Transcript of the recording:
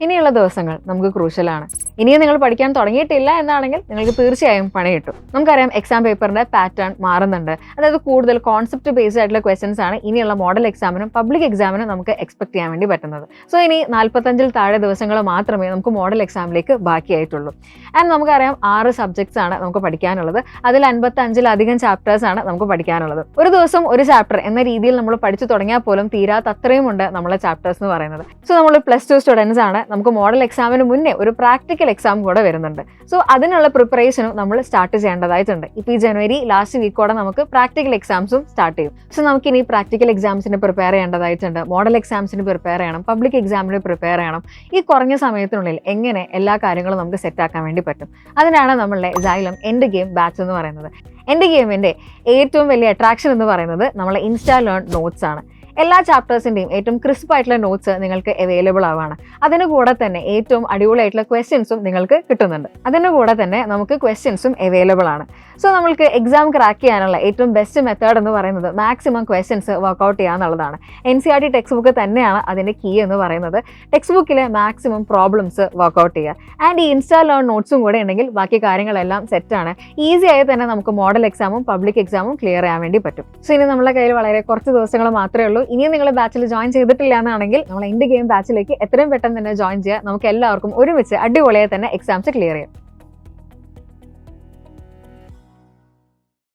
ഇനിയുള്ള ദിവസങ്ങൾ നമുക്ക് ക്രൂഷ്യലാണ്. ഇനിയും നിങ്ങൾ പഠിക്കാൻ തുടങ്ങിയിട്ടില്ല എന്നാണെങ്കിൽ നിങ്ങൾക്ക് തീർച്ചയായും പണി കിട്ടും. നമുക്കറിയാം എക്സാം പേപ്പറിന്റെ പാറ്റേൺ മാറുന്നുണ്ട്. അതായത് കൂടുതൽ കോൺസെപ്റ്റ് ബേസ്ഡ് ആയിട്ടുള്ള ക്വസ്റ്റൻസ് ആണ് ഇനിയുള്ള മോഡൽ എക്സാമിനും പബ്ലിക് എക്സാമിനും നമുക്ക് എക്സ്പെക്ട് ചെയ്യാൻ വേണ്ടി പറ്റുന്നത്. സോ ഇനി 45 താഴെ ദിവസങ്ങൾ മാത്രമേ നമുക്ക് മോഡൽ എക്സാമിലേക്ക് ബാക്കിയായിട്ടുള്ളൂ. ആൻഡ് നമുക്കറിയാം 6 സബ്ജക്ട്സ് ആണ് നമുക്ക് പഠിക്കാനുള്ളത്. അതിൽ 55-ലധികം ചാപ്റ്റേഴ്സ് ആണ് നമുക്ക് പഠിക്കാനുള്ളത്. ഒരു ദിവസം ഒരു ചാപ്റ്റർ എന്ന രീതിയിൽ നമ്മൾ പഠിച്ചു തുടങ്ങിയാൽ പോലും തീരാത്ത അത്രയും ഉണ്ട് നമ്മളെ ചാപ്റ്റേഴ്സ് എന്ന് പറയുന്നത്. സോ നമ്മൾ +2 സ്റ്റുഡൻസ് ആണ്. നമുക്ക് മോഡൽ എക്സാമിന് മുന്നേ ഒരു പ്രാക്ടിക്കൽ എക്സാം കൂടെ വരുന്നുണ്ട്. സോ അതിനുള്ള പ്രിപ്പറേഷനും നമ്മൾ സ്റ്റാർട്ട് ചെയ്യേണ്ടതായിട്ടുണ്ട്. ഇപ്പോൾ ഈ ജനുവരി ലാസ്റ്റ് വീക്കോടെ നമുക്ക് പ്രാക്ടിക്കൽ എക്സാംസും സ്റ്റാർട്ട് ചെയ്യും. സോ നമുക്ക് ഇനി പ്രാക്ടിക്കൽ എക്സാംസിന് പ്രിപ്പയർ ചെയ്യേണ്ടതായിട്ടുണ്ട്. മോഡൽ എക്സാംസിന് പ്രിപ്പയർ ചെയ്യണം, പബ്ലിക് എക്സാമിന് പ്രിപ്പയർ ചെയ്യണം. ഈ കുറഞ്ഞ സമയത്തിനുള്ളിൽ എങ്ങനെ എല്ലാ കാര്യങ്ങളും നമുക്ക് സെറ്റാക്കാൻ വേണ്ടി പറ്റും? അതിനാണ് നമ്മളുടെ Xylem എൻഡ് ഗെയിം ബാച്ച് എന്ന് പറയുന്നത്. എൻഡ് ഗെയിമിന്റെ ഏറ്റവും വലിയ അട്രാക്ഷൻ എന്ന് പറയുന്നത് നമ്മളെ ഇൻസ്റ്റാ ലേൺ നോട്ട്സ് ആണ്. എല്ലാ ചാപ്റ്റേഴ്സിൻ്റെയും ഏറ്റവും ക്രിസ്പ് ആയിട്ടുള്ള നോട്ട്സ് നിങ്ങൾക്ക് അവൈലബിൾ ആവാണ്. അതിന് കൂടെ തന്നെ ഏറ്റവും അടിപൊളിയായിട്ടുള്ള ക്വസ്റ്റ്യൻസും നിങ്ങൾക്ക് കിട്ടുന്നുണ്ട്. അതിന് കൂടെ തന്നെ നമുക്ക് ക്വസ്റ്റ്യൻസും അവൈലബിൾ ആണ്. സോ നമ്മൾക്ക് എക്സാം ക്രാക്ക് ചെയ്യാനുള്ള ഏറ്റവും ബെസ്റ്റ് മെത്തേഡ് എന്ന് പറയുന്നത് മാക്സിമം ക്വസ്റ്റ്യൻസ് വർക്കൗട്ട് ചെയ്യുക എന്നുള്ളതാണ്. NCERT ടെക്സ്റ്റ് ബുക്ക് തന്നെയാണ് അതിൻ്റെ കീ എന്ന് പറയുന്നത്. ടെക്സ്റ്റ് ബുക്കിലെ മാക്സിമം പ്രോബ്ലംസ് വർക്കൗട്ട് ചെയ്യുക. ആൻഡ് ഈ ഇൻസ്റ്റാ ലേൺ നോട്ട്സും കൂടെ ഉണ്ടെങ്കിൽ ബാക്കി കാര്യങ്ങളെല്ലാം സെറ്റാണ്. ഈസി ആയി തന്നെ നമുക്ക് മോഡൽ എക്സാമും പബ്ലിക് എക്സാമും ക്ലിയർ ചെയ്യാൻ വേണ്ടി പറ്റും. സോ ഇനി നമ്മുടെ കയ്യിൽ വളരെ കുറച്ച് ദിവസങ്ങൾ മാത്രമേ ഉള്ളൂ. ഇനിയും നിങ്ങൾ ബാച്ചിൽ ജോയിൻ ചെയ്തിട്ടില്ല എന്നാണെങ്കിൽ നമ്മൾ എൻഡ് ഗെയിം ബാച്ചിലേക്ക് എത്രയും പെട്ടെന്ന് തന്നെ ജോയിൻ ചെയ്യുക. നമുക്ക് എല്ലാവർക്കും ഒരുമിച്ച് അടിപൊളിയായി തന്നെ എക്സാംസ് ക്ലിയർ ചെയ്യാം.